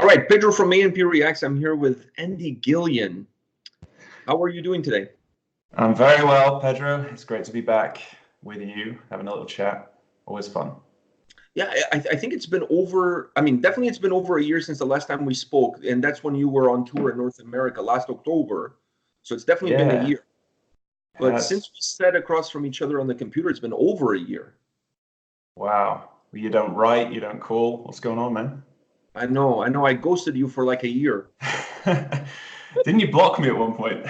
All right, Pedro from A&P-REACTS. I'm here with Andy Gillion. How are you doing today? I'm very well, Pedro. It's great to be back with you, having a little chat. Always fun. Yeah, I think it's been over, definitely it's been over a year since the last time we spoke, and that's when you were on tour in North America last October. So it's definitely been a year. But since we sat across from each other on the computer, it's been over a year. Wow. Well, you don't write, you don't call. What's going on, man? I know. I ghosted you for like a year. Didn't you block me at one point?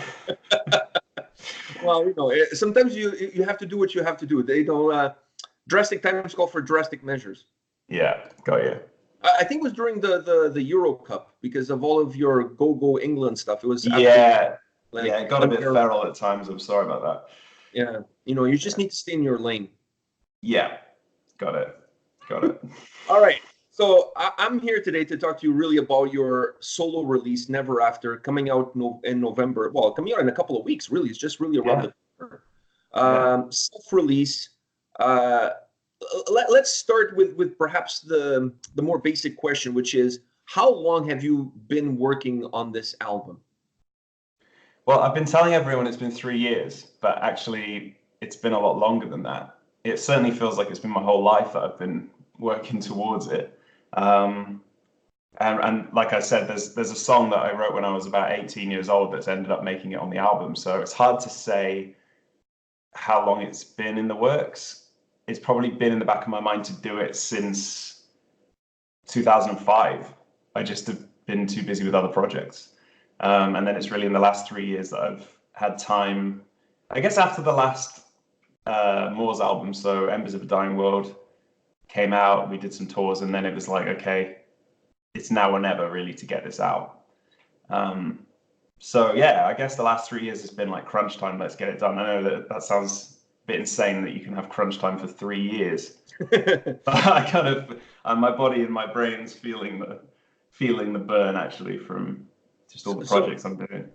Well, sometimes you have to do what you have to do. They don't. Drastic times call for drastic measures. Yeah, got you. I think it was during the Euro Cup because of all of your go England stuff. It was it got a bit feral at times. I'm sorry about that. Yeah, you just need to stay in your lane. Yeah, got it. All right. So I'm here today to talk to you really about your solo release, Neverafter, coming out in November. Well, coming out in a couple of weeks, really. It's just really around the corner. Self-release. Let's start with perhaps the more basic question, which is, how long have you been working on this album? Well, I've been telling everyone it's been 3 years, but actually it's been a lot longer than that. It certainly feels like it's been my whole life that I've been working towards it. And like I said, there's a song that I wrote when I was about 18 years old that's ended up making it on the album. So it's hard to say how long it's been in the works. It's probably been in the back of my mind to do it since 2005. I just have been too busy with other projects. And then it's really in the last 3 years that I've had time, I guess after the last Moors album, so Embers of a Dying World came out, we did some tours, and then it was like, okay, it's now or never really to get this out. So yeah, I guess the last 3 years has been like crunch time, let's get it done. I know that sounds a bit insane that you can have crunch time for 3 years. But I kind of, my body and my brain's feeling the burn actually from just all the projects I'm doing.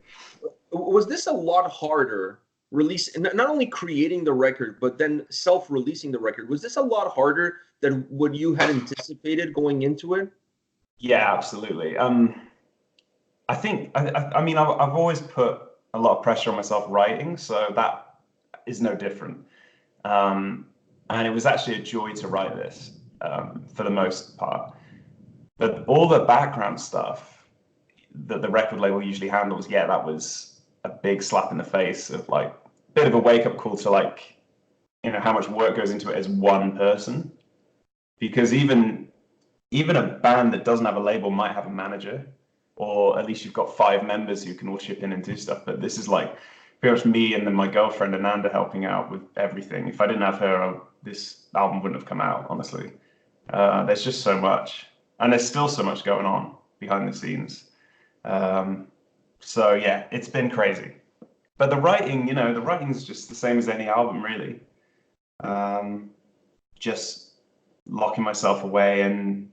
Was this a lot harder, not only creating the record, but then self-releasing the record? Was this a lot harder than what you had anticipated going into it? Yeah, absolutely. I think, I mean, I've always put a lot of pressure on myself writing, so that is no different. And it was actually a joy to write this for the most part. But all the background stuff that the record label usually handles, yeah, that was a big slap in the face of like a bit of a wake-up call to like, how much work goes into it as one person. Because even a band that doesn't have a label might have a manager, or at least you've got 5 members who can all chip in and do stuff. But this is like pretty much me and then my girlfriend Ananda helping out with everything. If I didn't have her, this album wouldn't have come out, honestly. There's just so much, and there's still so much going on behind the scenes. So yeah, it's been crazy. But the writing, the writing's just the same as any album, really. Just locking myself away and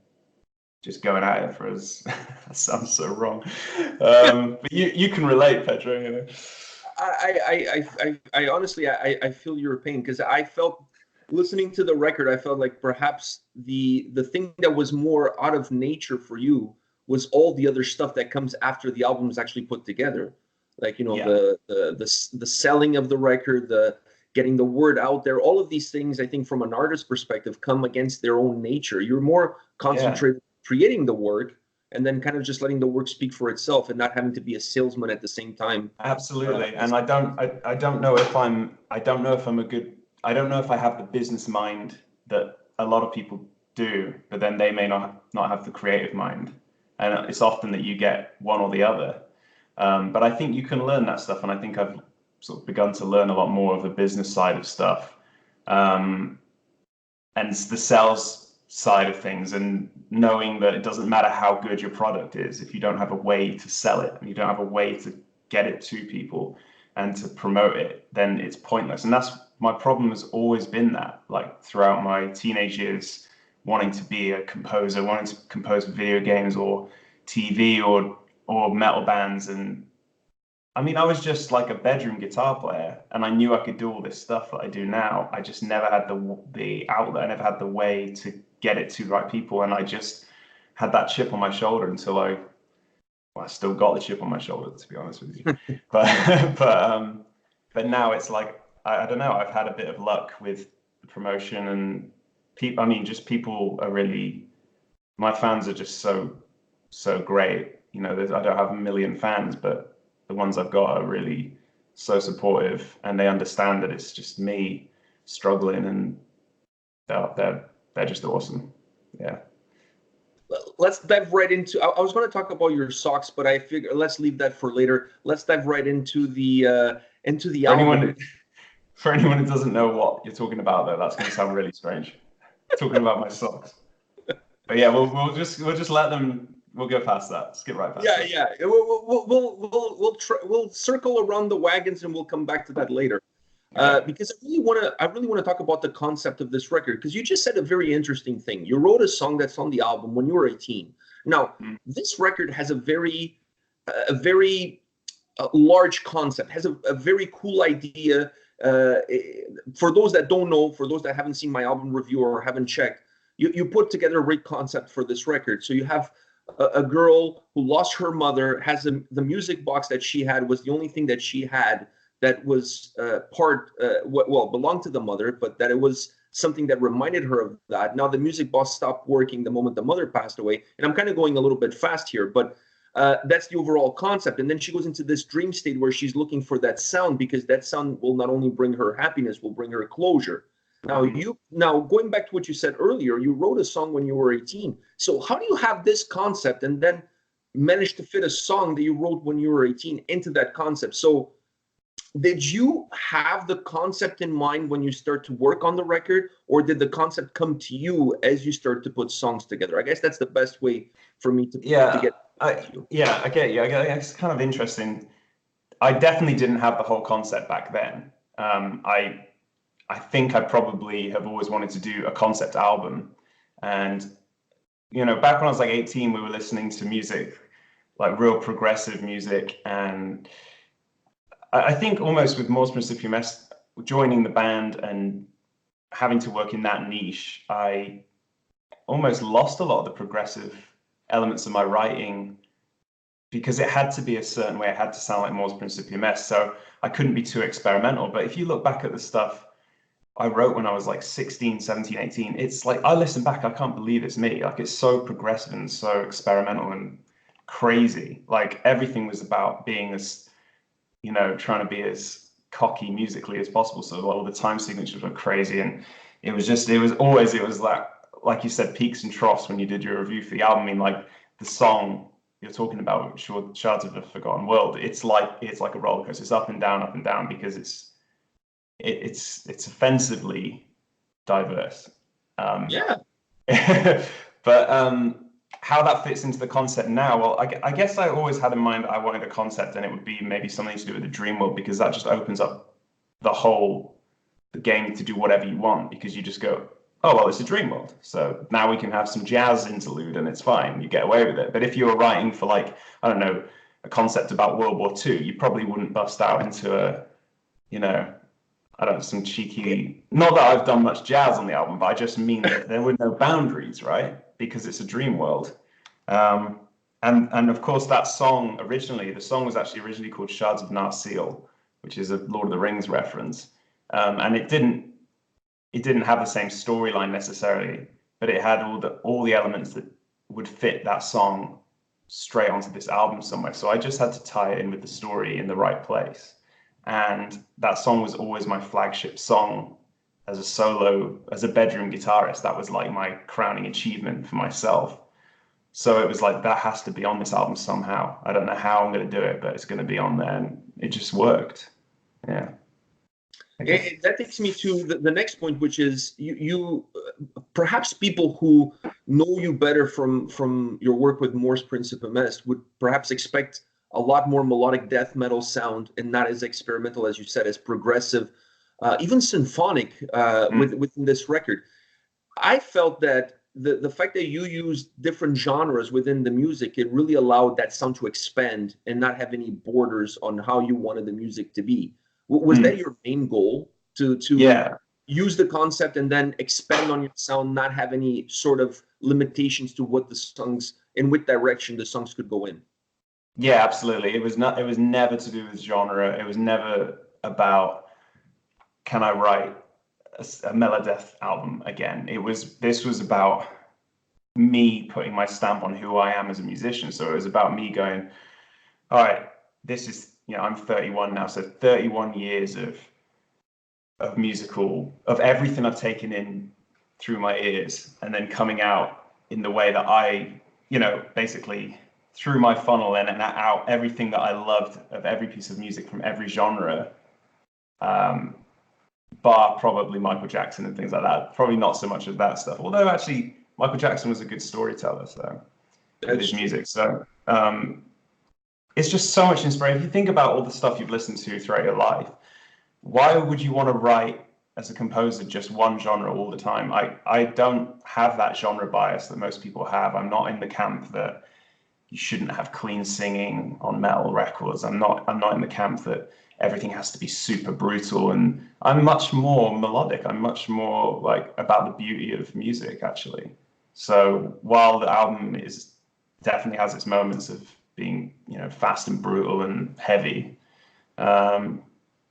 just going at it for as that sounds so wrong. But you can relate, Pedro. I honestly I feel your pain, because I felt, listening to the record, I felt like perhaps the thing that was more out of nature for you was all the other stuff that comes after the album is actually put together, like the selling of the record, the getting the word out there, all of these things, I think from an artist's perspective, come against their own nature. You're more concentrated creating the work, and then kind of just letting the work speak for itself and not having to be a salesman at the same time. Absolutely. And I don't know if I have the business mind that a lot of people do, but then they may not have the creative mind. And it's often that you get one or the other. But I think you can learn that stuff. And I think I've sort of begun to learn a lot more of the business side of stuff, and the sales side of things, and knowing that it doesn't matter how good your product is if you don't have a way to sell it and you don't have a way to get it to people and to promote it, then it's pointless. And that's my problem, has always been that, like throughout my teenage years, wanting to be a composer, wanting to compose video games or TV or metal bands. And I mean, I was just like a bedroom guitar player, and I knew I could do all this stuff that I do now. I just never had the outlet. I never had the way to get it to the right people. And I just had that chip on my shoulder until I still got the chip on my shoulder, to be honest with you. but now it's like, I don't know, I've had a bit of luck with the promotion, and people, I mean, just people are really, my fans are just so great. You know, I don't have a million fans, but the ones I've got are really so supportive, and they understand that it's just me struggling, and they're just awesome. Yeah. Let's dive right into. I was going to talk about your socks, but I figure let's leave that for later. Let's dive right into the album. For anyone who doesn't know what you're talking about, though, that's going to sound really strange. Talking about my socks. But yeah, we'll just let them. We'll go past that. Skip right past that. Yeah. We'll circle around the wagons, and we'll come back to that later. Because I really want to talk about the concept of this record, because you just said a very interesting thing. You wrote a song that's on the album when you were 18. Now, this record has a very large concept, has a very cool idea. For those that don't know, for those that haven't seen my album review or haven't checked, you put together a great concept for this record. So you have a girl who lost her mother, has the music box that she had was the only thing that she had that was belonged to the mother, but that it was something that reminded her of that. Now the music box stopped working the moment the mother passed away, and I'm kind of going a little bit fast here, but that's the overall concept. And then she goes into this dream state where she's looking for that sound, because that sound will not only bring her happiness, will bring her closure. Now going back to what you said earlier, you wrote a song when you were 18. So how do you have this concept and then manage to fit a song that you wrote when you were 18 into that concept? So did you have the concept in mind when you start to work on the record, or did the concept come to you as you start to put songs together? I guess that's the best way for me to get. I get you. It's kind of interesting. I definitely didn't have the whole concept back then. I think I probably have always wanted to do a concept album, and you know, back when I was like 18, we were listening to music, like real progressive music, and I think almost with Mors Principium Est joining the band and having to work in that niche, I almost lost a lot of the progressive elements of my writing, because it had to be a certain way. It had to sound like Mors Principium Est, so I couldn't be too experimental. But if you look back at the stuff I wrote when I was like 16, 17, 18, it's like, I listen back, I can't believe it's me. Like, it's so progressive and so experimental and crazy. Like, everything was about being as, you know, trying to be as cocky musically as possible. So all the time signatures were crazy, and it was like you said, peaks and troughs when you did your review for the album. I mean, like the song you're talking about, Shards of a Forgotten World, it's like a roller coaster. It's up and down, because it's offensively diverse. But how that fits into the concept now, well, I guess I always had in mind I wanted a concept, and it would be maybe something to do with the dream world, because that just opens up the game to do whatever you want, because you just go, oh, well, it's a dream world, so now we can have some jazz interlude and it's fine, you get away with it. But if you were writing for, like, I don't know, a concept about World War II, you probably wouldn't bust out into a, you know, I don't know, some cheeky, not that I've done much jazz on the album, but I just mean that there were no boundaries, right? Because it's a dream world. And of course, that song the song was actually originally called Shards of Narsil, which is a Lord of the Rings reference. And it didn't have the same storyline necessarily, but it had all the elements that would fit that song straight onto this album somewhere. So I just had to tie it in with the story in the right place. And that song was always my flagship song as a bedroom guitarist. That was like my crowning achievement for myself. So it was like, that has to be on this album somehow. I don't know how I'm going to do it, but it's going to be on there. And it just worked. Yeah. That takes me to the next point, which is you perhaps people who know you better from your work with Mors Principium Est would perhaps expect a lot more melodic death metal sound, and not as experimental, as you said, as progressive, even symphonic within this record. I felt that the fact that you used different genres within the music, it really allowed that sound to expand and not have any borders on how you wanted the music to be. Was that your main goal? Yeah, use the concept and then expand on your sound, not have any sort of limitations to what the songs, in what direction the songs could go in. Yeah, absolutely. It was never to do with genre. It was never about, can I write a Melodeath album again? This was about me putting my stamp on who I am as a musician. So it was about me going, all right, this is, I'm 31 now, so 31 years of everything I've taken in through my ears, and then coming out in the way that I, basically through my funnel and out everything that I loved of every piece of music from every genre, bar probably Michael Jackson and things like that. Probably not so much of that stuff, although actually Michael Jackson was a good storyteller, so with his music. So it's just so much inspiration. If you think about all the stuff you've listened to throughout your life, why would you want to write as a composer just one genre all the time? I don't have that genre bias that most people have. I'm not in the camp that you shouldn't have clean singing on metal records. I'm not in the camp that everything has to be super brutal, and I'm much more melodic. I'm much more like about the beauty of music, actually. So while the album definitely has its moments of being, fast and brutal and heavy,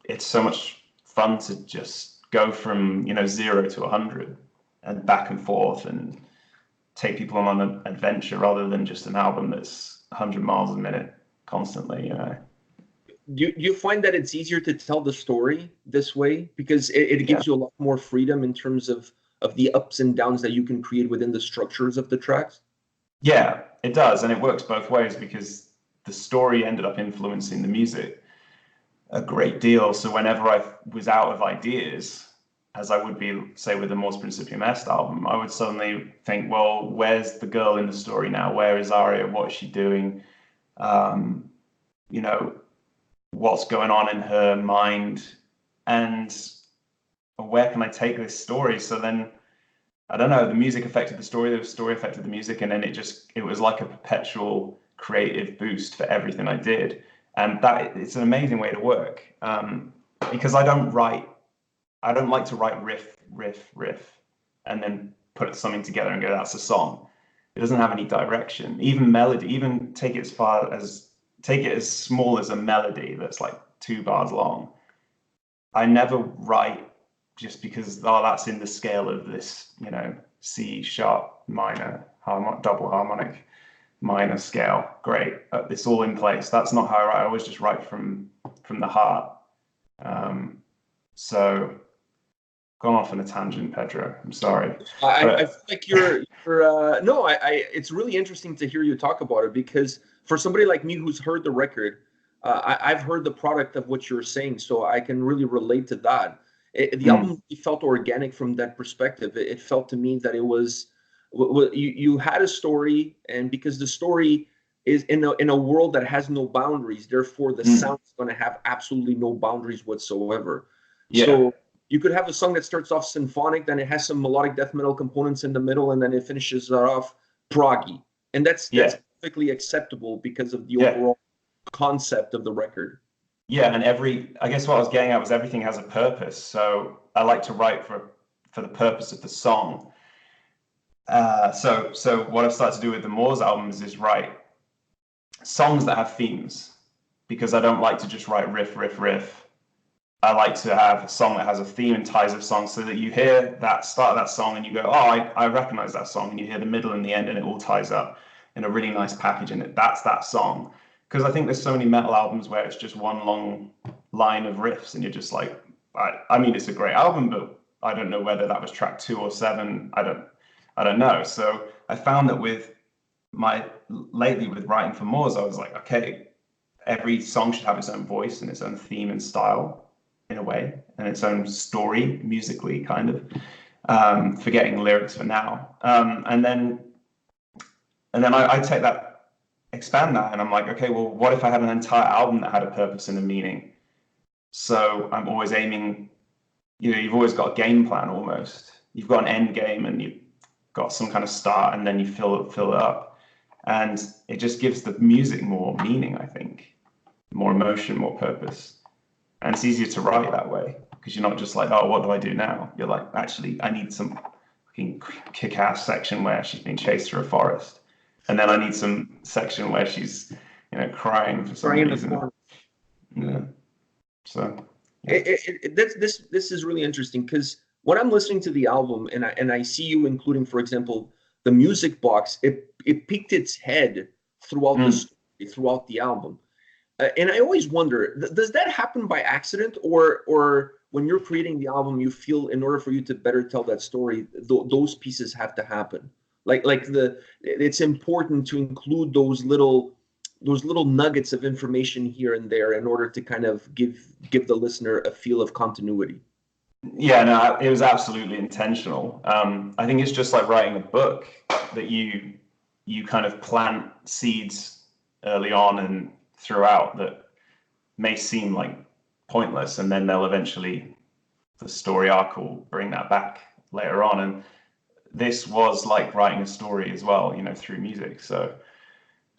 it's so much fun to just go from 0 to 100 and back and forth and take people on an adventure rather than just an album that's 100 miles a minute constantly. Do you find that it's easier to tell the story this way because it gives you a lot more freedom in terms of the ups and downs that you can create within the structures of the tracks? Yeah, it does, and it works both ways because the story ended up influencing the music a great deal. So whenever I was out of ideas, as I would be, say, with the Mors Principium Est album, I would suddenly think, well, where's the girl in the story now? Where is Aria? What is she doing? What's going on in her mind? And where can I take this story? So then, I don't know, the music affected the story affected the music, and then it was like a perpetual creative boost for everything I did. And it's an amazing way to work, because I don't like to write riff, and then put something together and go, that's a song. It doesn't have any direction. Even melody, even take it as small as a melody that's like 2 bars long. I never write just because, that's in the scale of this, C sharp minor, double harmonic minor scale. Great, it's all in place. That's not how I write. I always just write from the heart. So, gone off on a tangent, Pedro. I'm sorry. I feel like you're no. It's really interesting to hear you talk about it because for somebody like me who's heard the record, I've heard the product of what you're saying, so I can really relate to that. The album felt organic from that perspective. It felt to me that it was you had a story, and because the story is in a world that has no boundaries, therefore the sound is going to have absolutely no boundaries whatsoever. Yeah. So you could have a song that starts off symphonic, then it has some melodic death metal components in the middle, and then it finishes off proggy, and that's perfectly acceptable because of the overall concept of the record. Yeah, and I guess what I was getting at was everything has a purpose. So I like to write for the purpose of the song. So what I've started to do with the Mors albums is write songs that have themes, because I don't like to just write riff. I like to have a song that has a theme and ties of songs, so that you hear that start of that song and you go, I recognize that song, and you hear the middle and the end and it all ties up in a really nice package, and that's that song. Because I think there's so many metal albums where it's just one long line of riffs and you're just like, I mean, it's a great album, but I don't know whether that was track 2 or 7. I don't know. So I found that lately with writing for Mors, I was like, okay, every song should have its own voice and its own theme and style in a way, and its own story musically, kind of, forgetting lyrics for now. And then I take that, expand that, and I'm like, okay, well, what if I had an entire album that had a purpose and a meaning? So I'm always aiming, you've always got a game plan almost. You've got an end game and you've got some kind of start, and then you fill it up. And it just gives the music more meaning, I think, more emotion, more purpose. And it's easier to write that way. because you're not just like, oh, what do I do now? You're like, actually, I need some fucking kick-ass section where she's being chased through a forest, and then I need some section where she's, you know, crying for some reason. Yeah. So this is really interesting, because when I'm listening to the album and I see you including, for example, the music box, it peeked its head throughout the story, throughout the album. And I always wonder, does that happen by accident, or when you're creating the album, you feel in order for you to better tell that story, those pieces have to happen? It's important to include those little nuggets of information here and there in order to kind of give the listener a feel of continuity. Yeah, no, it was absolutely intentional. I think it's just like writing a book, that you kind of plant seeds early on and throughout that may seem like pointless, and then they'll eventually, the story arc will bring that back later on. And this was like writing a story as well, you know, through music. So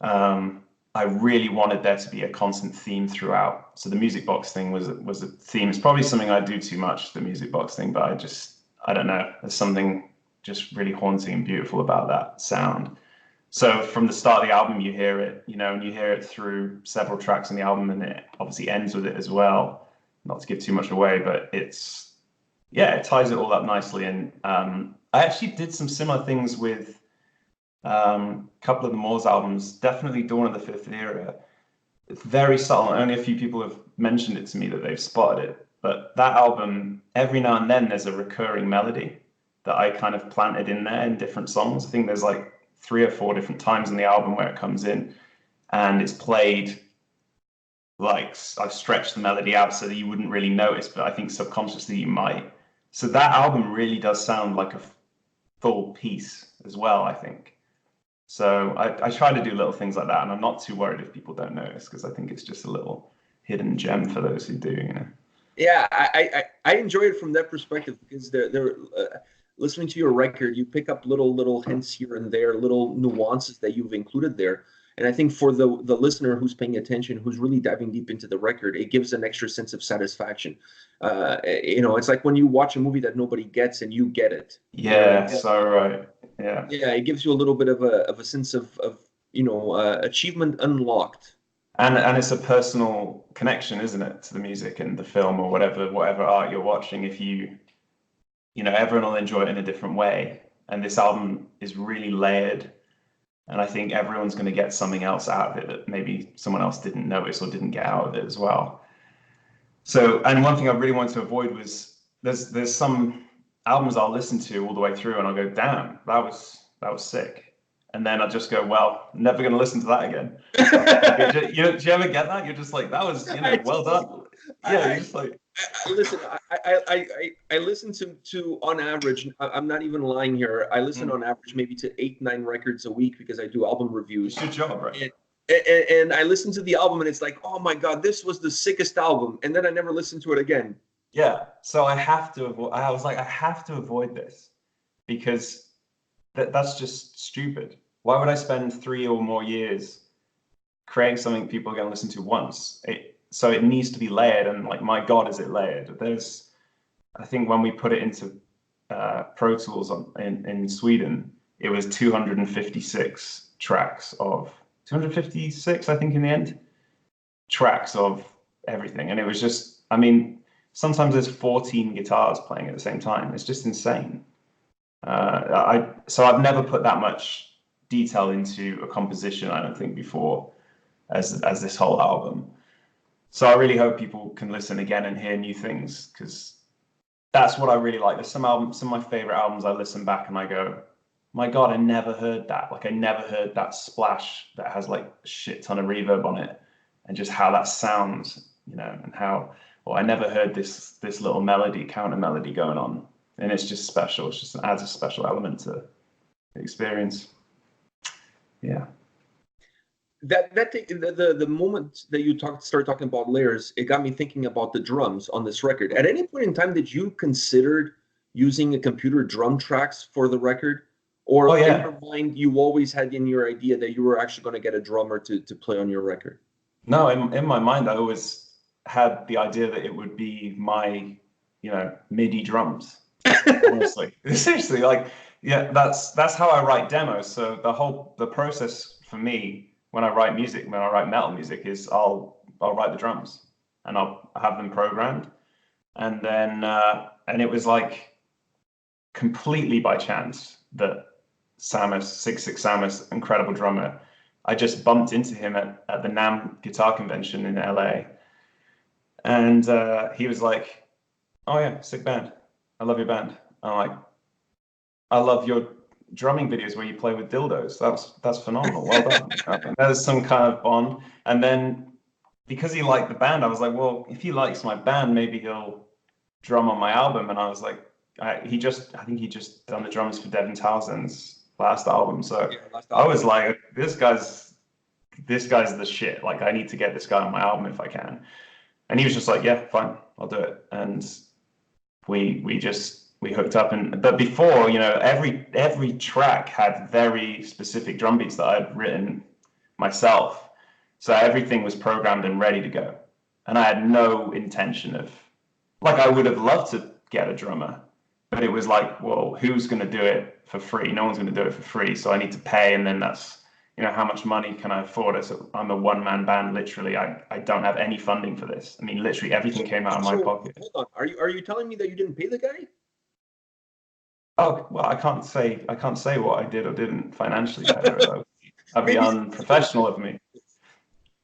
I really wanted there to be a constant theme throughout. So the music box thing was a theme. It's probably something I do too much, the music box thing, but I don't know. There's something just really haunting and beautiful about that sound. So from the start of the album, you hear it, you know, and you hear it through several tracks on the album, and it obviously ends with it as well. Not to give too much away, but it ties it all up nicely. And I actually did some similar things with a couple of the Moors albums, definitely Dawn of the Fifth Era. It's very subtle. Only a few people have mentioned it to me that they've spotted it. But that album, every now and then, there's a recurring melody that I kind of planted in there in different songs. I think there's like 3 or 4 different times in the album where it comes in, and it's played like I've stretched the melody out so that you wouldn't really notice, but I think subconsciously you might. So that album really does sound like a full piece as well, I think. So I try to do little things like that, and I'm not too worried if people don't notice, because I think it's just a little hidden gem for those who do, you know. Yeah, I enjoy it from that perspective, because they're listening to your record, you pick up little hints here and there, little nuances that you've included there. And I think for the listener who's paying attention, who's really diving deep into the record, it gives an extra sense of satisfaction. You know, it's like when you watch a movie that nobody gets and you get it. Yeah, so right. Yeah. Yeah, it gives you a little bit of a sense of you know, achievement unlocked. And it's a personal connection, isn't it, to the music and the film or whatever art you're watching. If you know, everyone will enjoy it in a different way. And this album is really layered. And I think everyone's going to get something else out of it that maybe someone else didn't notice or didn't get out of it as well. So, and one thing I really wanted to avoid was there's some albums I'll listen to all the way through and I'll go, damn, that was sick. And then I'll just go, well, never going to listen to that again. Do you ever get that? You're just like, that was, you know, well done. Yeah, you're just like. Listen, I listen to on average, I'm not even lying here, I listen on average maybe to 8-9 records a week, because I do album reviews. It's your job, right? And I listen to the album and it's like, oh my God, this was the sickest album. And then I never listen to it again. Yeah. So I have to avoid, I was like, I have to avoid this, because that's just stupid. Why would I spend 3 or more years creating something people are going to listen to once? So it needs to be layered, and like, my God, is it layered? I think when we put it into Pro Tools in Sweden, it was 256 tracks of 256, I think, in the end, tracks of everything. And it was just, I mean, sometimes there's 14 guitars playing at the same time. It's just insane. So I've never put that much detail into a composition, I don't think, before, as this whole album. So I really hope people can listen again and hear new things, because that's what I really like. There's some of my favorite albums I listen back and I go, my God, I never heard that. Like, I never heard that splash that has like a shit ton of reverb on it, and just how that sounds, you know, and how, or I never heard this little melody, counter melody going on. And it's just special. It just adds a special element to the experience. Yeah. The moment that you started talking about layers, it got me thinking about the drums on this record. At any point in time, did you consider using a computer drum tracks for the record? Or in your mind, you always had in your idea that you were actually going to get a drummer to play on your record? No, in my mind, I always had the idea that it would be my, MIDI drums. Honestly, seriously, like, yeah, that's how I write demos. So the process for me when I write music, when I write metal music, is I'll write the drums and I'll have them programmed, and then and it was like completely by chance that Samus, 66 Samus, incredible drummer, I just bumped into him at the NAMM guitar convention in LA, and he was like, "Oh yeah, sick band. I love your band." I'm like, "I love your drumming videos where you play with dildos. That's phenomenal. Well done." And there's some kind of bond. And then because he liked the band, I was like, "Well, if he likes my band, maybe he'll drum on my album." And I was like, I think he just done the drums for Devin Townsend's last album. So yeah, I was like, this guy's the shit. Like, I need to get this guy on my album if I can. And he was just like, "Yeah, fine, I'll do it." And we hooked up. But before, every track had very specific drum beats that I'd written myself. So everything was programmed and ready to go. And I had no intention of, like, I would have loved to get a drummer, but it was like, well, who's going to do it for free? No one's going to do it for free. So I need to pay. And then that's, how much money can I afford? I'm a one-man band. Literally, I don't have any funding for this. I mean, literally everything came out of my pocket. Hold on. Are you telling me that you didn't pay the guy? Oh, well, I can't say what I did or didn't financially. That'd be unprofessional of me.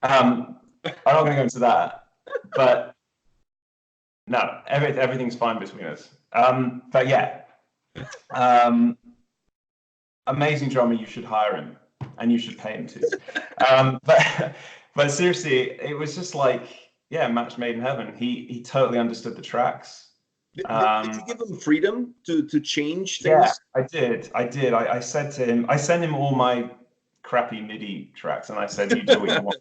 I'm not going to go into that, but no, everything's fine between us. But yeah, amazing drummer. You should hire him, and you should pay him too. But seriously, it was just like, yeah, match made in heaven. He totally understood the tracks. Did you give him freedom to change things? Yeah, I did. I said to him, I sent him all my crappy MIDI tracks, and I said, "You do what you want."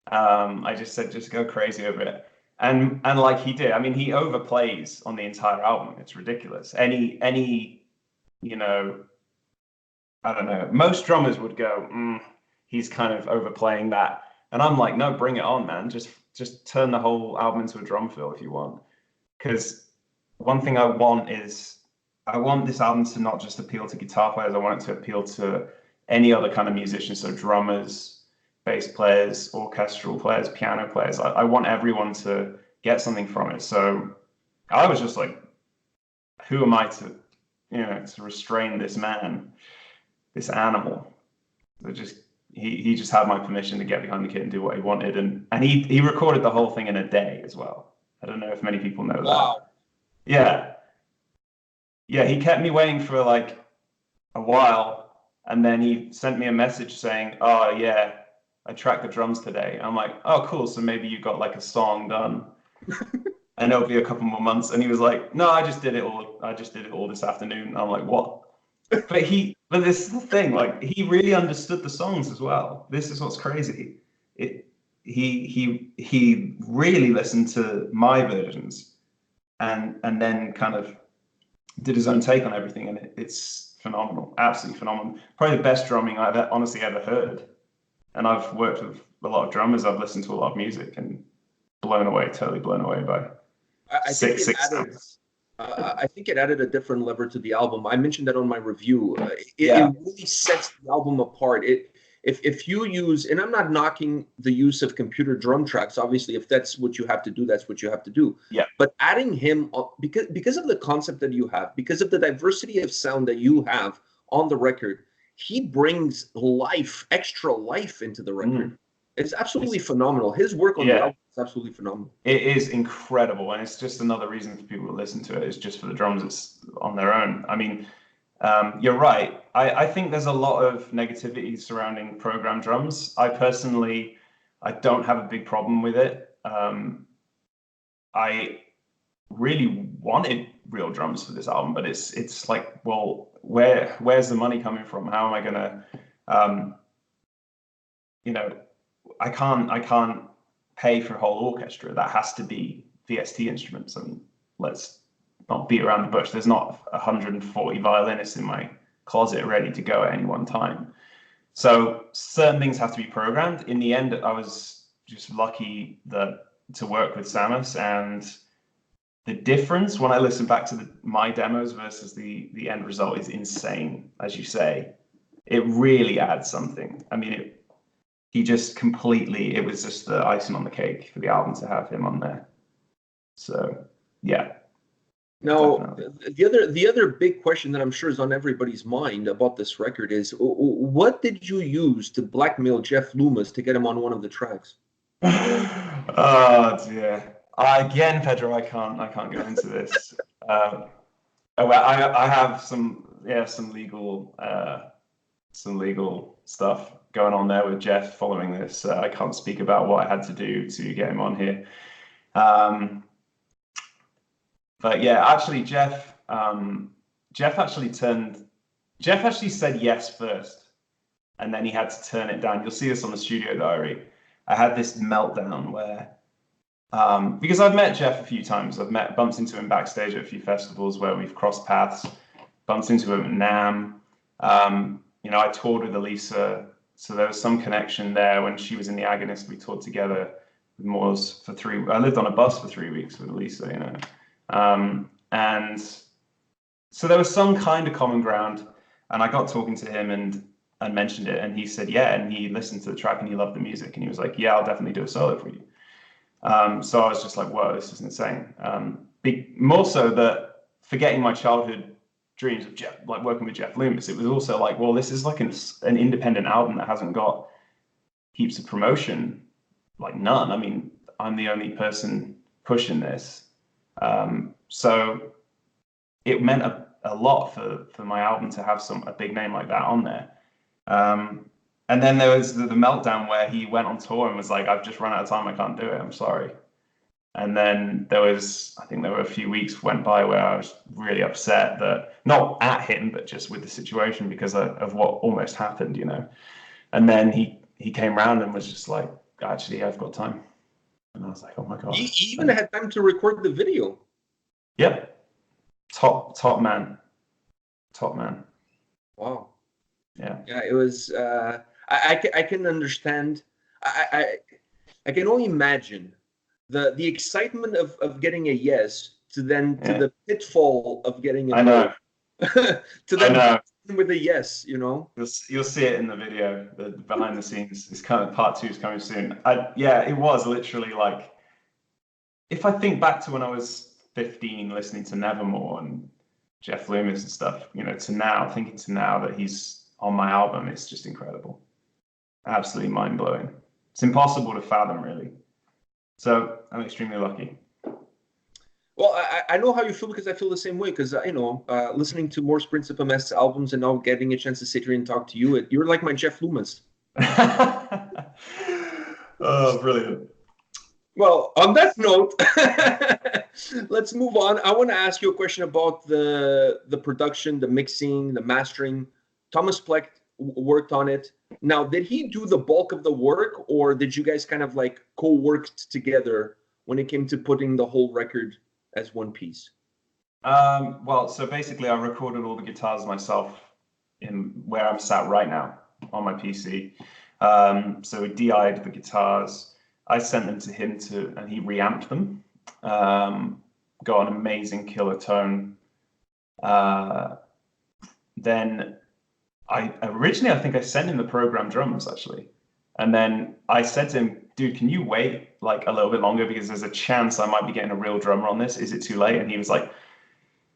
I just said, just go crazy over it. And like he did. I mean, he overplays on the entire album. It's ridiculous. Any I don't know. Most drummers would go, he's kind of overplaying that. And I'm like, no, bring it on, man. Just turn the whole album into a drum fill if you want. Because one thing I want is, I want this album to not just appeal to guitar players. I want it to appeal to any other kind of musician. So drummers, bass players, orchestral players, piano players. I want everyone to get something from it. So I was just like, who am I to restrain this man, this animal? He just had my permission to get behind the kit and do what he wanted. And he recorded the whole thing in a day as well. I don't know if many people know that. Yeah. Yeah, he kept me waiting for like a while, and then he sent me a message saying, "Oh yeah, I tracked the drums today." I'm like, "Oh cool, so maybe you got like a song done." And it'll be a couple more months. And he was like, "No, I just did it all this afternoon." And I'm like, "What?" But this is the thing, like, he really understood the songs as well. This is what's crazy. He really listened to my versions and then kind of did his own take on everything, and it's phenomenal, absolutely phenomenal. Probably the best drumming I've honestly ever heard. And I've worked with a lot of drummers. I've listened to a lot of music and totally blown away by I think it added a different lever to the album. I mentioned that on my review. It really sets the album apart. If you use, and I'm not knocking the use of computer drum tracks. Obviously, if that's what you have to do, that's what you have to do. Yeah. But adding him, because of the concept that you have, because of the diversity of sound that you have on the record, he brings extra life into the record. It's absolutely phenomenal. His work on the album is absolutely phenomenal. It is incredible, and it's just another reason for people to listen to it. Is just for the drums. It's on their own. I mean, you're right. I think there's a lot of negativity surrounding programmed drums. I personally, I don't have a big problem with it. I really wanted real drums for this album, but it's like, well, where's the money coming from? How am I gonna, I can't pay for a whole orchestra. That has to be VST instruments. I mean, let's not beat around the bush. There's not 140 violinists in my closet ready to go at any one time. So certain things have to be programmed. In the end, I was just lucky to work with Samus, and the difference when I listen back to my demos versus the end result is insane, as you say. It really adds something. I mean, he just completely, it was just the icing on the cake for the album to have him on there. So, yeah. Now, definitely. the other big question that I'm sure is on everybody's mind about this record is, what did you use to blackmail Jeff Loomis to get him on one of the tracks? Oh dear. Again, Pedro, I can't go into this. Well, I have some legal stuff going on there with Jeff following this. I can't speak about what I had to do to get him on here. But yeah, actually, Jeff actually said yes first, and then he had to turn it down. You'll see this on the studio diary. I had this meltdown where, because I've met Jeff a few times. I've bumped into him backstage at a few festivals where we've crossed paths, bumped into him at NAMM. I toured with Elisa, so there was some connection there. When she was in the Agonist, we toured together with Moors for I lived on a bus for 3 weeks with Elisa, and so there was some kind of common ground, and I got talking to him and mentioned it, and he said yeah, and he listened to the track and he loved the music, and he was like, yeah, I'll definitely do a solo for you. So I was just like, whoa, this is insane. More so that forgetting my childhood dreams of Jeff, like working with Jeff Loomis, it was also like, well, this is like an independent album that hasn't got heaps of promotion, like none. I mean, I'm the only person pushing this. So it meant a lot for my album to have a big name like that on there. And then there was the meltdown where he went on tour and was like, I've just run out of time, I can't do it, I'm sorry. And then I think there were a few weeks went by where I was really upset, that not at him, but just with the situation because of what almost happened, And then he came round and was just like, actually, I've got time. And I was like, oh my God. He even had time to record the video. Yep. Top man. Wow. Yeah. Yeah, it was. I can understand. I can only imagine the excitement of getting a yes to the pitfall of getting a no. To then with a yes, You'll see it in the video, the behind the scenes. It's kind of part 2 is coming soon. It was literally like, if I think back to when I was 15 listening to Nevermore and Jeff Loomis and stuff, thinking to now that he's on my album, it's just incredible. Absolutely mind-blowing. It's impossible to fathom, really. So I'm extremely lucky. Well, I know how you feel because I feel the same way. Because listening to more Principum S albums and now getting a chance to sit here and talk to you, you're like my Jeff Loomis. Oh, brilliant. Well, on that note, let's move on. I want to ask you a question about the production, the mixing, the mastering. Thomas Pleck worked on it. Now, did he do the bulk of the work, or did you guys kind of like co-worked together when it came to putting the whole record as one piece? Well, so basically I recorded all the guitars myself in where I'm sat right now on my PC. So we DI'd the guitars. I sent them to him and he reamped them. Got an amazing killer tone. Then I think I sent him the program drums actually. And then I said to him, dude, can you wait like a little bit longer? Because there's a chance I might be getting a real drummer on this. Is it too late? And he was like,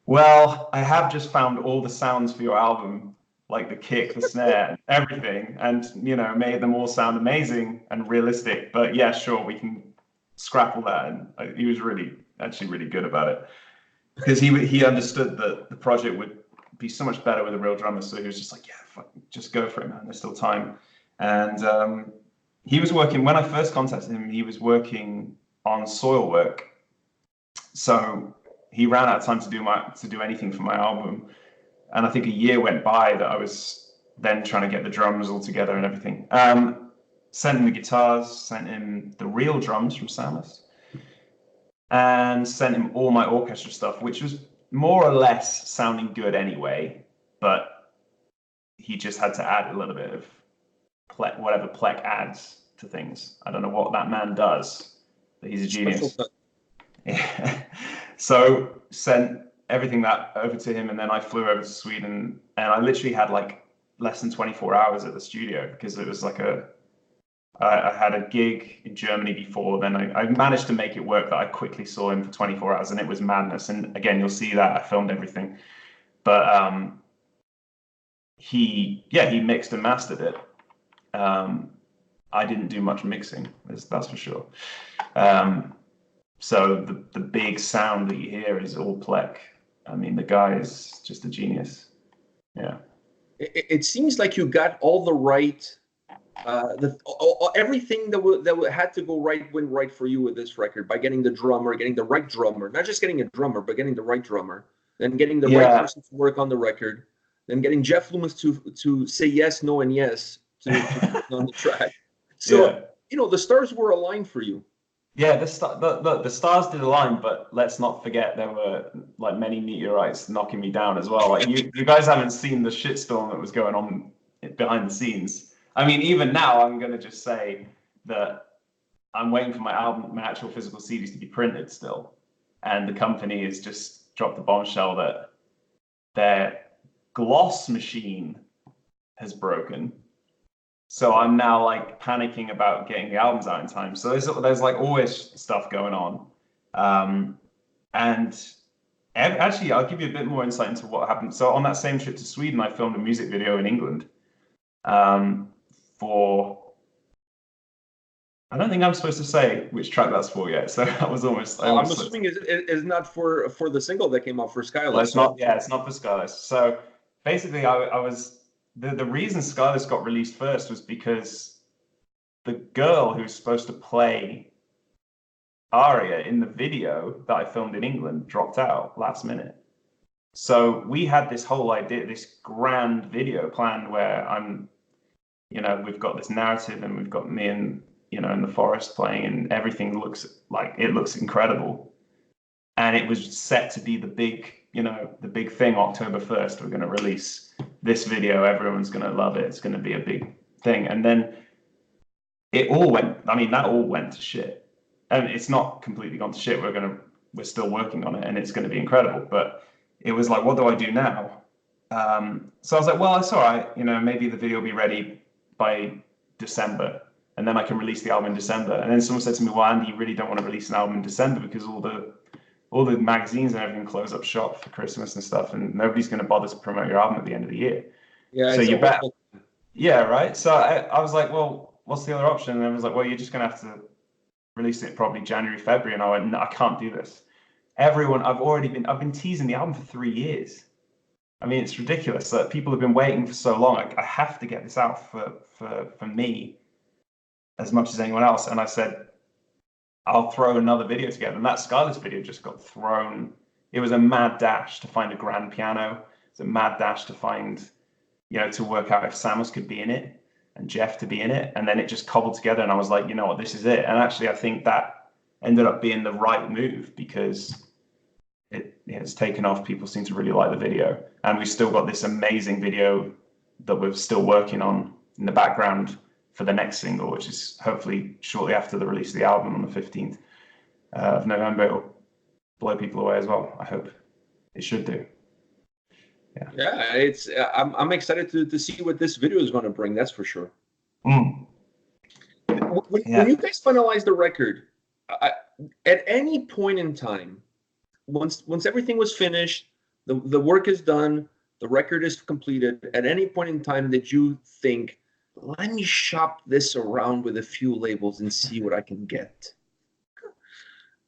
well, I have just found all the sounds for your album, like the kick, the snare, everything, and made them all sound amazing and realistic. But yeah, sure, we can scrap all that. And he was really good about it, because he understood that the project would be so much better with a real drummer. So he was just like, yeah, just go for it, man. There's still time. And he was working, when I first contacted him, he was working on soil work. So he ran out of time to do anything for my album. And I think a year went by that I was then trying to get the drums all together and everything. Sent him the guitars, sent him the real drums from Samus, and sent him all my orchestra stuff, which was more or less sounding good anyway, but he just had to add a little bit of whatever Pleck adds to things. I don't know what that man does, but he's a genius. Yeah. So sent everything that over to him, and then I flew over to Sweden, and I literally had like less than 24 hours at the studio because it was like I had a gig in Germany before, then I managed to make it work that I quickly saw him for 24 hours, and it was madness. And again, you'll see that I filmed everything, but he mixed and mastered it. I didn't do much mixing, that's for sure. So the big sound that you hear is all Plek. I mean, the guy is just a genius. Yeah. It seems like you got all the right, everything that had to go right went right for you with this record by getting the drummer, getting the right drummer, not just getting a drummer, but getting the right drummer, then getting the right person to work on the record, then getting Jeff Loomis to say yes, no, and yes to on the track. So the stars were aligned for you. Yeah, the stars did align, but let's not forget there were like many meteorites knocking me down as well. Like you guys haven't seen the shitstorm that was going on behind the scenes. I mean, even now, I'm gonna just say that I'm waiting for my actual physical CDs to be printed still, and the company has just dropped the bombshell that their gloss machine has broken. So I'm now like panicking about getting the albums out in time. So there's like always stuff going on. And actually, I'll give you a bit more insight into what happened. So on that same trip to Sweden, I filmed a music video in England for, I don't think I'm supposed to say which track that's for yet. So that was almost. I'm assuming it's not for the single that came out for Skyless. Well, it's not. Yeah, it's not for Skyless. So basically, I was. The reason Skyless got released first was because the girl who's supposed to play Aria in the video that I filmed in England dropped out last minute. So we had this whole idea, this grand video planned where we've got this narrative and we've got me and, in the forest playing, and everything looks incredible. And it was set to be the big thing. October 1st, we're going to release this video. Everyone's going to love it. It's going to be a big thing. And then that all went to shit. And it's not completely gone to shit. We're still working on it, and it's going to be incredible. But it was like, what do I do now? So I was like, well, it's all right. Maybe the video will be ready by December, and then I can release the album in December. And then someone said to me, well, Andy, you really don't want to release an album in December because all the magazines and everything close up shop for Christmas and stuff, and nobody's going to bother to promote your album at the end of the year. Yeah. So you're back. Yeah, right. So I was like, well, what's the other option? And I was like, well, you're just going to have to release it probably January, February. And I went, no, I can't do this. I've been teasing the album for 3 years. I mean, it's ridiculous that people have been waiting for so long. I have to get this out for me as much as anyone else. And I said, I'll throw another video together. And that Skyless video just got thrown. It was a mad dash to find a grand piano. It's a mad dash to find, to work out if Samus could be in it and Jeff to be in it. And then it just cobbled together. And I was like, you know what, this is it. And actually, I think that ended up being the right move because it's taken off. People seem to really like the video. And we've still got this amazing video that we're still working on in the background for the next single, which is hopefully shortly after the release of the album on the 15th of November. It'll blow people away as well. I hope it should do. Yeah, I'm excited to see what this video is going to bring. That's for sure. When you guys finalize the record, at any point in time, once everything was finished, the work is done, the record is completed. At any point in time, did you think, let me shop this around with a few labels and see what I can get?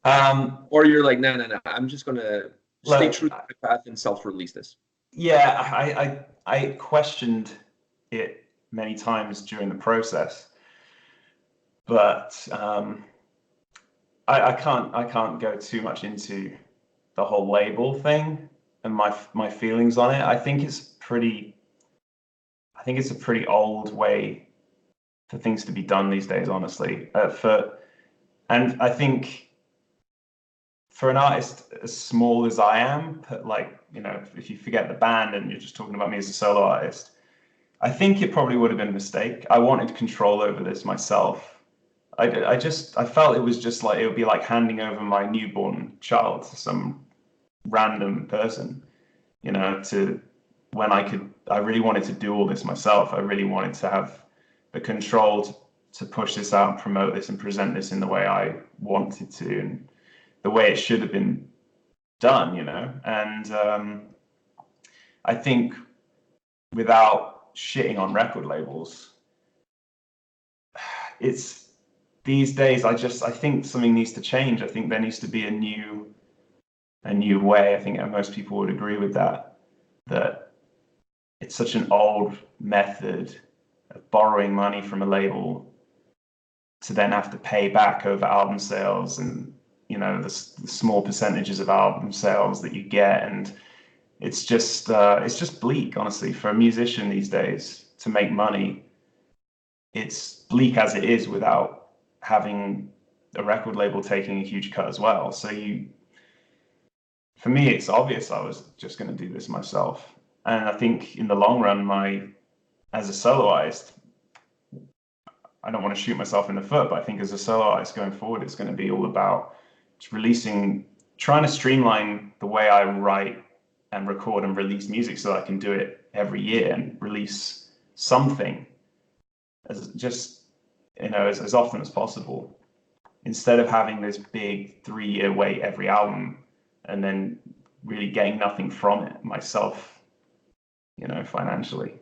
Or you're like, no, I'm just going to stay true to my path and self-release this. Yeah, I questioned it many times during the process, but I can't go too much into the whole label thing and my feelings on it. I think it's a pretty old way for things to be done these days, honestly. And I think for an artist as small as I am, if you forget the band and you're just talking about me as a solo artist, I think it probably would have been a mistake. I wanted control over this myself. I felt it was just like, it would be like handing over my newborn child to some random person, you know, to when I really wanted to do all this myself. I really wanted to have the control to push this out and promote this and present this in the way I wanted to and the way it should have been done, you know. And I think without shitting on record labels, it's these days I think something needs to change. I think there needs to be a new way. I think most people would agree with that it's such an old method of borrowing money from a label to then have to pay back over album sales and, you know, the small percentages of album sales that you get. And it's just bleak, honestly, for a musician these days to make money. It's bleak as it is without having a record label taking a huge cut as well. So for me, it's obvious I was just going to do this myself. And I think in the long run, as a soloist, I don't want to shoot myself in the foot, but I think as a soloist going forward, it's going to be all about trying to streamline the way I write and record and release music so that I can do it every year and release something as often as possible, instead of having this big 3-year wait every album and then really getting nothing from it myself, you know, financially.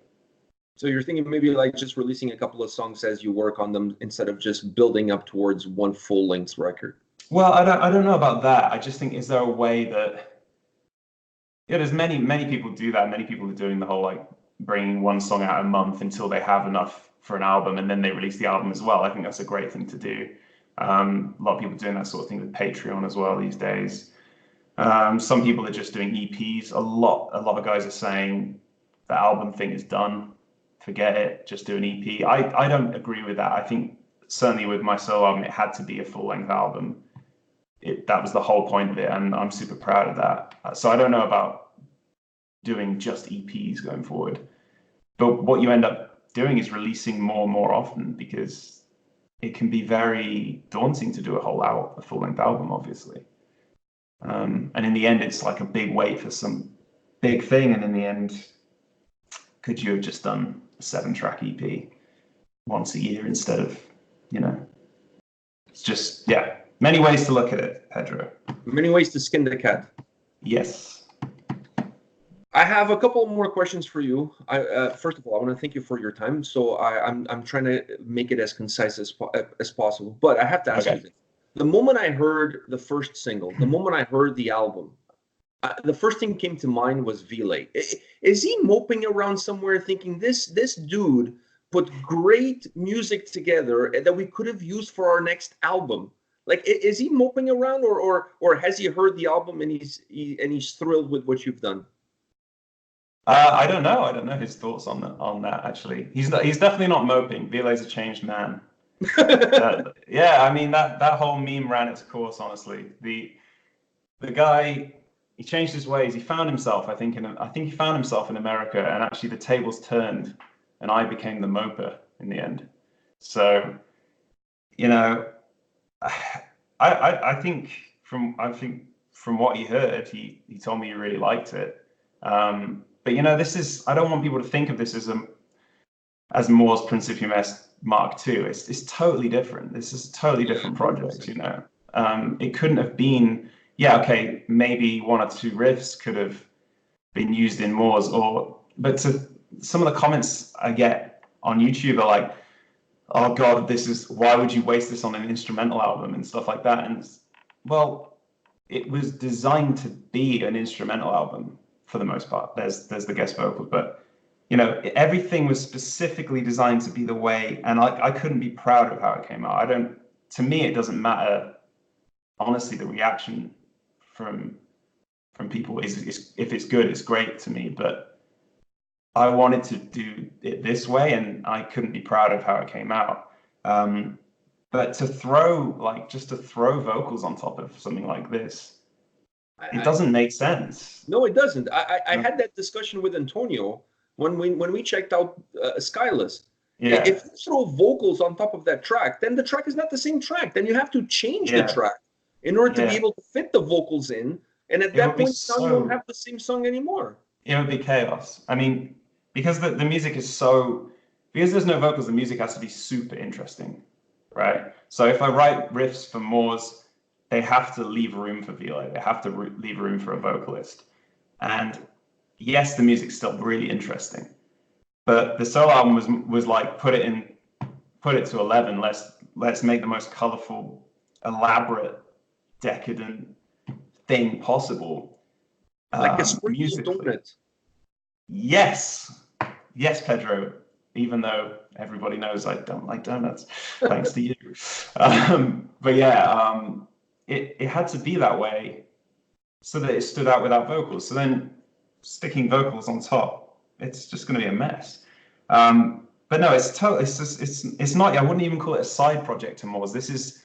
So you're thinking maybe like just releasing a couple of songs as you work on them instead of just building up towards one full-length record? Well, I don't know about that. I just think, is there a way that, yeah, there's many people do that. Many people are doing the whole like bringing one song out a month until they have enough for an album and then they release the album as well. I think that's a great thing to do. A lot of people doing that sort of thing with Patreon as well these days. Some people are just doing EPs. A lot of guys are saying the album thing is done. Forget it, just do an EP. I don't agree with that. I think certainly with my solo album, it had to be a full-length album. That was the whole point of it, and I'm super proud of that. So I don't know about doing just EPs going forward. But what you end up doing is releasing more and more often, because it can be very daunting to do a full-length album, obviously. And in the end, it's like a big wait for some big thing, and in the end, could you have just done a 7-track EP once a year instead of, you know, it's just, yeah, many ways to look at it, Pedro. Many ways to skin the cat. Yes. I have a couple more questions for you. First of all, I want to thank you for your time. So I'm trying to make it as concise as possible, but I have to ask you this. The moment I heard the first single, the moment I heard the album, the first thing came to mind was Vile. Is he moping around somewhere thinking this dude put great music together that we could have used for our next album? Like, is he moping around, or has he heard the album and he's thrilled with what you've done? I don't know. I don't know his thoughts on that. Actually, he's definitely not moping. Vile's a changed man. Yeah, I mean that whole meme ran its course. Honestly, the guy, he changed his ways. He found himself, I think he found himself in America, and actually the tables turned, and I became the moper in the end. So, you know, I think from what he heard, he told me he really liked it. But you know, I don't want people to think of this as Moore's Principium S Mark II. It's totally different. This is a totally different project, you know. It couldn't have been, yeah, okay, maybe 1 or 2 riffs could have been used in Moore's, but some of the comments I get on YouTube are like, oh God, why would you waste this on an instrumental album and stuff like that? And well, it was designed to be an instrumental album for the most part. There's the guest vocals, but you know, everything was specifically designed to be the way, and I couldn't be proud of how it came out. To me, it doesn't matter. Honestly, the reaction from people is if it's good, it's great to me. But I wanted to do it this way, and I couldn't be proud of how it came out. But to throw vocals on top of something like this, it doesn't make sense. No, it doesn't. I had that discussion with Antonio when we checked out Skyless, Yeah. If you throw vocals on top of that track, then the track is not the same track. Then you have to change the track in order to be able to fit the vocals in. And at that point, now you don't have the same song anymore. It would be chaos. I mean, because the music is so, because there's no vocals, the music has to be super interesting, right? So if I write riffs for Moors, they have to leave room for Velo. They have to leave room for a vocalist. And yes, the music's still really interesting, but the solo album was like, put it to 11. Let's make the most colorful, elaborate, decadent thing possible. Like a sprinkled donut. Yes, Pedro. Even though everybody knows I don't like donuts, thanks to you. But yeah, it had to be that way so that it stood out without vocals. So then sticking vocals on top, it's just going to be a mess. But no, it's not. I wouldn't even call it a side project to Moors. This is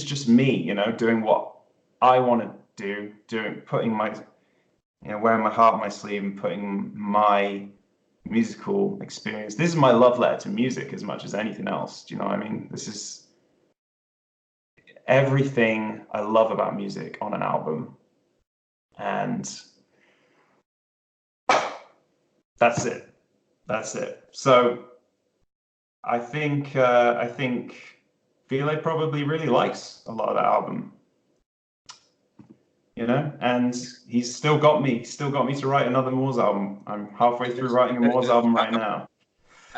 just me, you know, doing what I want to do, putting my, you know, wearing my heart on my sleeve and putting my musical experience. This is my love letter to music as much as anything else. Do you know what I mean? This is everything I love about music on an album, and that's it. So I think Velo probably really likes a lot of that album, you know, and he's still got me to write another Moors album. I'm halfway through writing a Moors album right now.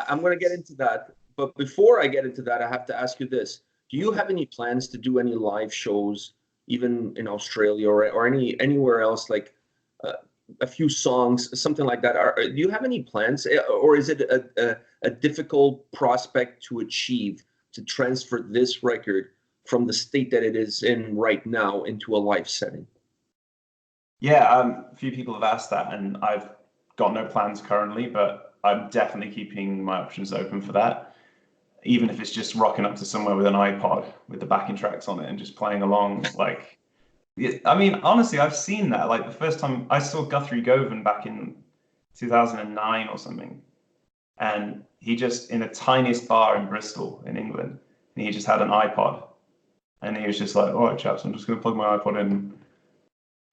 I'm going to get into that, but before I get into that, I have to ask you this: do you have any plans to do any live shows, even in Australia or anywhere else, like a few songs, something like that? Do you have any plans, or is it a difficult prospect to achieve, to transfer this record from the state that it is in right now into a live setting? Yeah, a few people have asked that, and I've got no plans currently, but I'm definitely keeping my options open for that. Even if it's just rocking up to somewhere with an iPod with the backing tracks on it and just playing along. Like, I mean, honestly, I've seen that. Like the first time I saw Guthrie Govan back in 2009 or something, and he just, in the tiniest bar in Bristol in England, and he just had an iPod, and he was just like, "All right, chaps, I'm just going to plug my iPod in."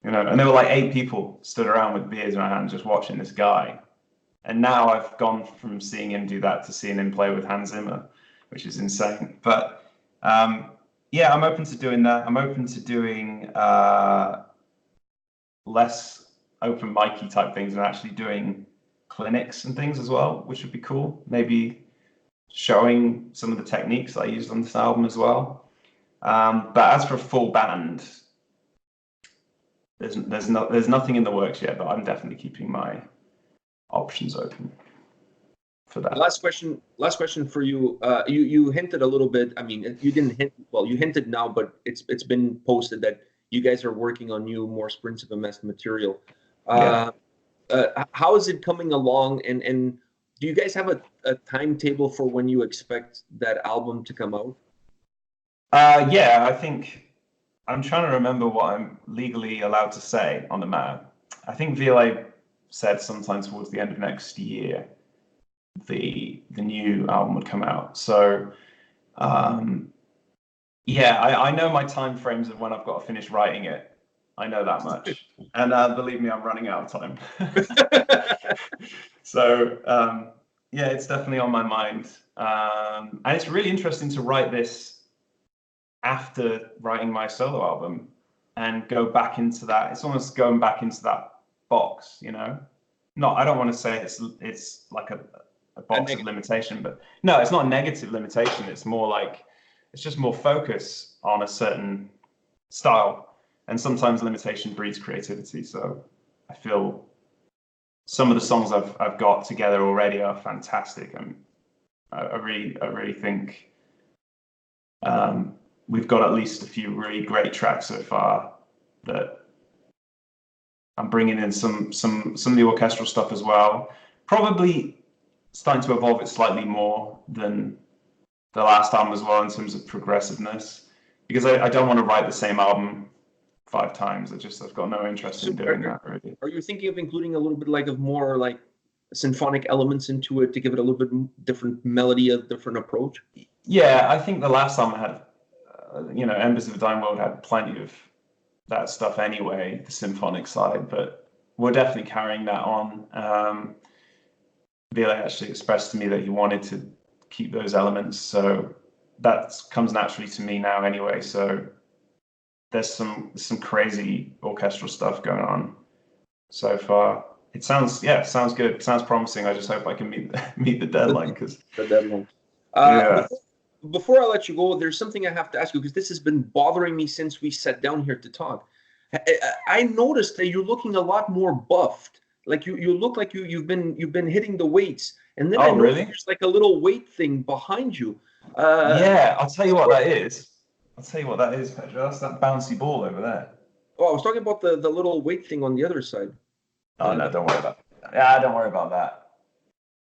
You know, and there were like 8 people stood around with beers in their hand just watching this guy. And now I've gone from seeing him do that to seeing him play with Hans Zimmer, which is insane. But yeah, I'm open to doing that. I'm open to doing less open mic-y type things and actually doing clinics and things as well, which would be cool. Maybe showing some of the techniques I used on this album as well. But as for a full band, there's nothing in the works yet, but I'm definitely keeping my options open for that. Last question for you. You hinted a little bit. I mean, you didn't hint. Well, you hinted now, but it's been posted that you guys are working on new, more Sprints of a Mess material. How is it coming along? And do you guys have a timetable for when you expect that album to come out? Yeah, I think I'm trying to remember what I'm legally allowed to say on the matter. I think VLA said sometime towards the end of next year the new album would come out. So yeah, I know my time frames of when I've got to finish writing it. I know that much, and believe me, I'm running out of time. So yeah, it's definitely on my mind, and it's really interesting to write this after writing my solo album and go back into that. It's almost going back into that box, you know. I don't want to say it's like a box of limitation, but no, it's not a negative limitation. It's more like it's just more focus on a certain style, and sometimes limitation breeds creativity. So I feel some of the songs I've got together already are fantastic, and I really think we've got at least a few really great tracks so far that I'm bringing in some of the orchestral stuff as well. Probably starting to evolve it slightly more than the last album as well in terms of progressiveness, because I don't want to write the same album 5 times. I've got no interest in doing that really. Are you thinking of including a little bit like of more like symphonic elements into it to give it a little bit different melody, a different approach? Yeah, I think the last time I had, Embers of a Dying World had plenty of that stuff anyway, the symphonic side, but we're definitely carrying that on. Billy actually expressed to me that he wanted to keep those elements, so that comes naturally to me now anyway. So there's some crazy orchestral stuff going on so far. It sounds good. It sounds promising. I just hope I can meet the deadline, because The deadline. yeah. Before I let you go, there's something I have to ask you, because this has been bothering me since we sat down here to talk. I noticed that you're looking a lot more buffed. Like you look like you've been hitting the weights, and then I noticed Really? there's like a little weight thing behind you. Yeah, I'll tell you what that is. Pedro. That's that bouncy ball over there. Oh, I was talking about the little weight thing on the other side. Oh no, don't worry about that. Yeah, don't worry about that.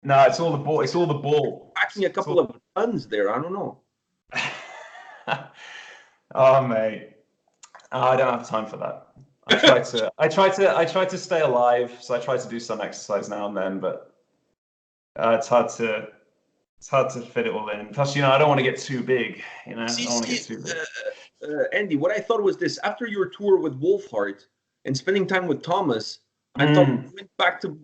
No, it's all the ball. It's all the ball. Packing a couple of tons there. I don't know. Oh mate, I don't have time for that. I try to stay alive, so I try to do some exercise now and then, but it's hard to fit it all in. Plus, I don't want to get too big. I don't want to get too big. Andy, what I thought was this: after your tour with Wolfheart and spending time with Thomas, I thought we went back to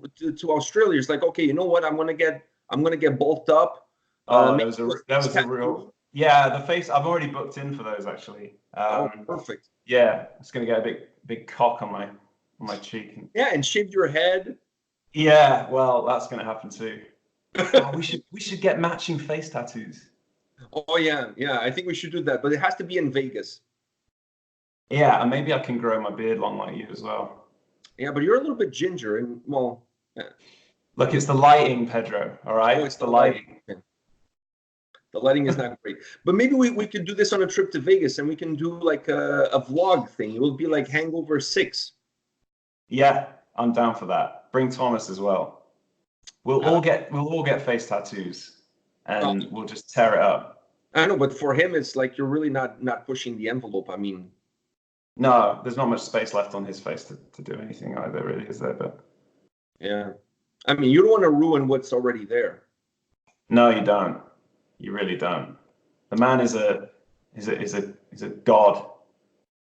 Australia. It's like, okay, you know what? I'm gonna get bulked up. That was a real. Yeah, the face. I've already booked in for those actually. Perfect. Yeah, it's gonna get a big cock on my cheek. And shave your head. Yeah, well, that's gonna happen too. We should get matching face tattoos. Oh yeah. I think we should do that, but it has to be in Vegas. Yeah, and maybe I can grow my beard long like you as well. Yeah, but you're a little bit ginger, and well. Yeah. Look, it's the lighting, Pedro. All right, Oh, it's the lighting. Yeah. The lighting is not great, but maybe we could do this on a trip to Vegas, and we can do like a vlog thing. It will be like Hangover 6. Yeah, I'm down for that. Bring Thomas as well. We'll all get face tattoos, and we'll just tear it up. I know, but for him, it's like you're really not pushing the envelope. I mean, no, there's not much space left on his face to do anything either, really, is there? But yeah, I mean, you don't want to ruin what's already there. No, you don't. You really don't. The man is a god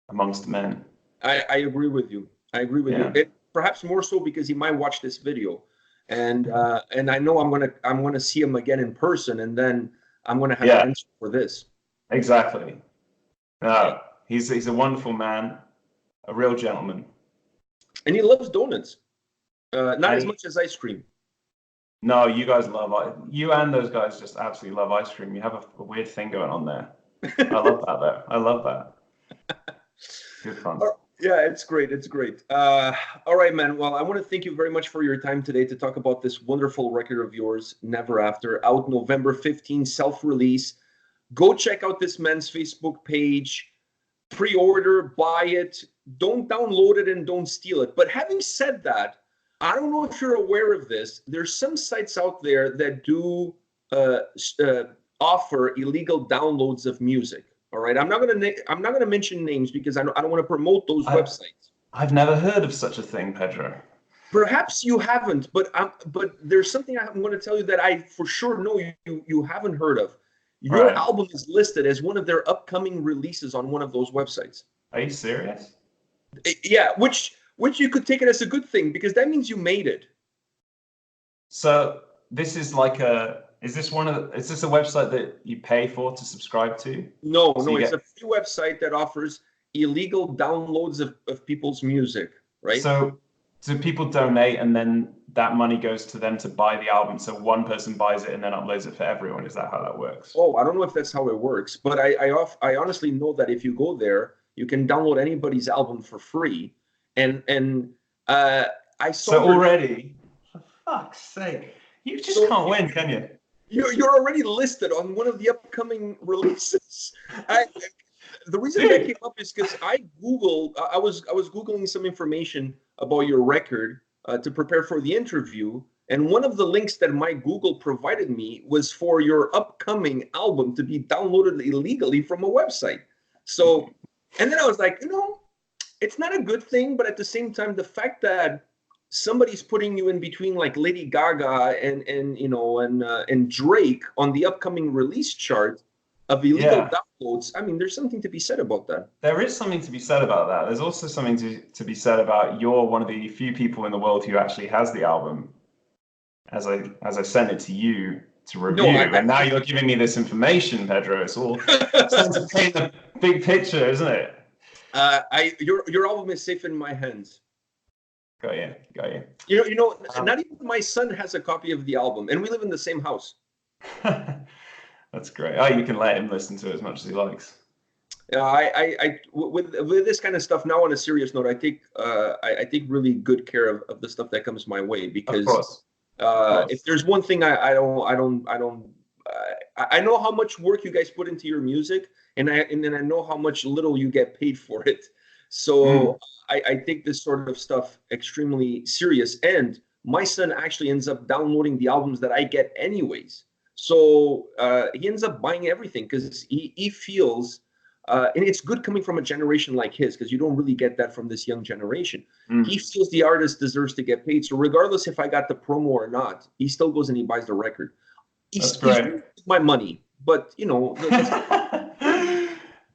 amongst men. I agree with you. I agree with you. Perhaps more so because he might watch this video, and I know I'm gonna see him again in person, and then I'm gonna have an answer for this. Exactly. No, he's a wonderful man, a real gentleman, and he loves donuts. Not as much as ice cream. No, you guys you and those guys just absolutely love ice cream. You have a weird thing going on there. I love that though. I love that. Good fun. Yeah, it's great. It's great. All right, man. Well, I want to thank you very much for your time today to talk about this wonderful record of yours, Neverafter, out November 15, self-release. Go check out this man's Facebook page. Pre-order, buy it. Don't download it and don't steal it. But having said that, I don't know if you're aware of this. There's some sites out there that do offer illegal downloads of music. All right, I'm not gonna mention names because I don't want to promote those websites. I've never heard of such a thing, Pedro. Perhaps you haven't, but there's something I'm going to tell you that I for sure know you haven't heard of. Your album is listed as one of their upcoming releases on one of those websites. Are you serious? Yeah, which you could take it as a good thing because that means you made it. So this is like is this a website that you pay for to subscribe to? No, it's a free website that offers illegal downloads of people's music, right? So people donate and then that money goes to them to buy the album. So one person buys it and then uploads it for everyone. Is that how that works? Oh, I don't know if that's how it works, but I honestly know that if you go there, you can download anybody's album for free. And I saw. So already, for fuck's sake, you just can't win, can you? You're already listed on one of the upcoming releases. The reason that came up is because I was Googling some information about your record to prepare for the interview, and one of the links that my Google provided me was for your upcoming album to be downloaded illegally from a website. So, and then I was like, it's not a good thing, but at the same time, the fact that somebody's putting you in between like Lady Gaga and Drake on the upcoming release chart of illegal downloads. I mean, there's something to be said about that. There is something to be said about that. There's also something to be said about you're one of the few people in the world who actually has the album. As I sent it to you to review, and now you're giving me this information, Pedro. It's all starting to paint the big picture, isn't it? Your album is safe in my hands. Got you. Not even my son has a copy of the album, and we live in the same house. That's great. Oh, you can let him listen to it as much as he likes. With this kind of stuff now. On a serious note, I take really good care of the stuff that comes my way, because if there's one thing I know how much work you guys put into your music, and then I know how much little you get paid for it. So I take this sort of stuff extremely serious, and my son actually ends up downloading the albums that I get anyways. So he ends up buying everything because he feels, and it's good coming from a generation like his, because you don't really get that from this young generation. He feels the artist deserves to get paid. So regardless if I got the promo or not, he still goes and he buys the record. He's my money, but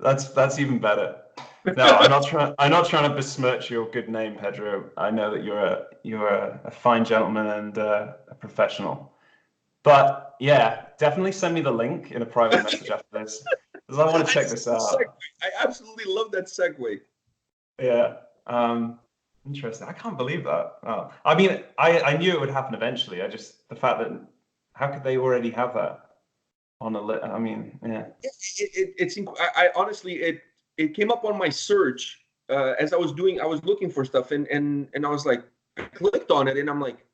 that's even better. No, I'm not trying to besmirch your good name, Pedro. I know that you're a fine gentleman and a professional. But yeah, definitely send me the link in a private message after this, because I want to check this out. I absolutely love that segue. Yeah, interesting. I can't believe that. Oh. I mean, I knew it would happen eventually. The fact that how could they already have that on a list? I mean, yeah. I honestly, it came up on my search as I was looking for stuff, and I was like, I clicked on it, and I'm like,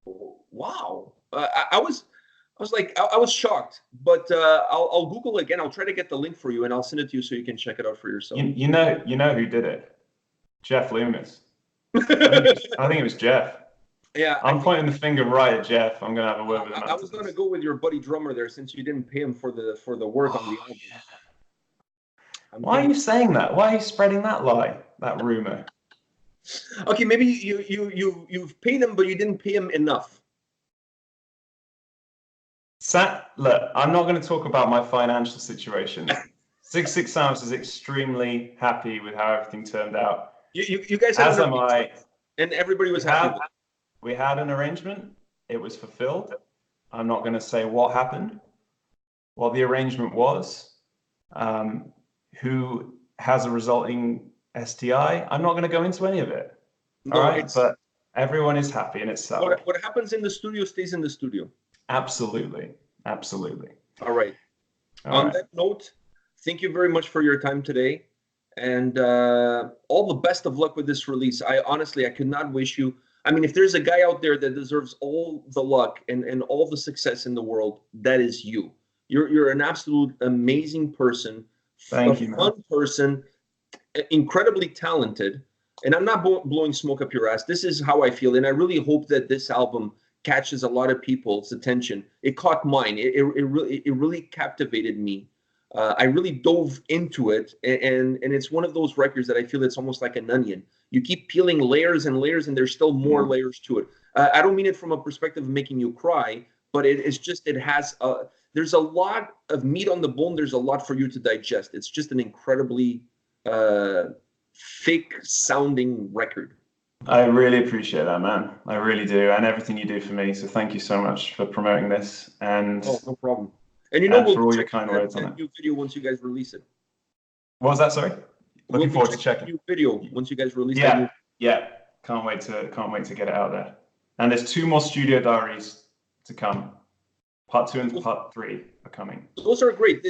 wow. I was shocked, but I'll Google again. I'll try to get the link for you, and I'll send it to you so you can check it out for yourself. You know who did it? Jeff Loomis. I think it was Jeff. Yeah, I'm pointing the finger right at Jeff. I'm gonna have a word with him. I was gonna go with your buddy drummer there, since you didn't pay him for the work on the album. Why are you saying that? Why are you spreading that lie, that rumor? Okay, maybe you've paid him, but you didn't pay him enough. Look, I'm not going to talk about my financial situation. 66 Sounds is extremely happy with how everything turned out. You guys had and everybody was happy. We had an arrangement. It was fulfilled. I'm not going to say what happened, what the arrangement was, who has a resulting STI. I'm not going to go into any of it. All right, but everyone is happy, and it's settled. What happens in the studio stays in the studio. Absolutely. All right. On that note, thank you very much for your time today, and all the best of luck with this release. I could not wish you. I mean, if there's a guy out there that deserves all the luck and all the success in the world, that is you. You're an absolute amazing person. Thank you, man. Fun person, incredibly talented. And I'm not blowing smoke up your ass. This is how I feel, and I really hope that this album catches a lot of people's attention. It caught mine. It really captivated me. I really dove into it, and it's one of those records that I feel it's almost like an onion. You keep peeling layers and layers, and there's still more layers to it. I don't mean it from a perspective of making you cry, but there's a lot of meat on the bone. There's a lot for you to digest. It's just an incredibly thick sounding record. I really appreciate that, man. I really do, and everything you do for me. So thank you so much for promoting this. And no problem. And we'll for all your kind words on it. New video once you guys release it. What was that? Sorry. Looking forward to checking. New video once you guys release it. Yeah. Can't wait to get it out there. And there's 2 more studio diaries to come. Part 2 and Part 3 are coming. Those are great.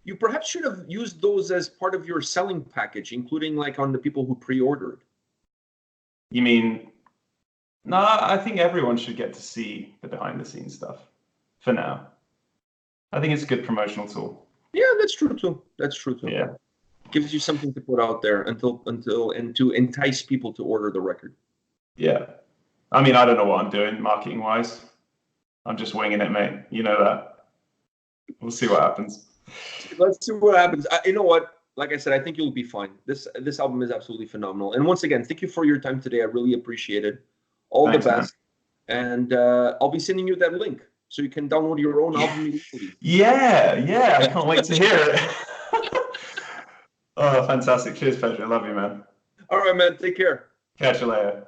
You perhaps should have used those as part of your selling package, including like on the people who pre-ordered. You mean? No, I think everyone should get to see the behind-the-scenes stuff. For now, I think it's a good promotional tool. Yeah, that's true too. Yeah, gives you something to put out there and to entice people to order the record. Yeah, I mean, I don't know what I'm doing marketing-wise. I'm just winging it, mate. You know that. We'll see what happens. Let's see what happens. You know what? Like I said, I think you'll be fine. This album is absolutely phenomenal. And once again, thank you for your time today. I really appreciate it. All Thanks, the man. best. And I'll be sending you that link so you can download your own album immediately. Yeah, I can't wait to hear it. Oh, fantastic. Cheers, Pedro. Love you, man. All right, man. Take care. Catch you later.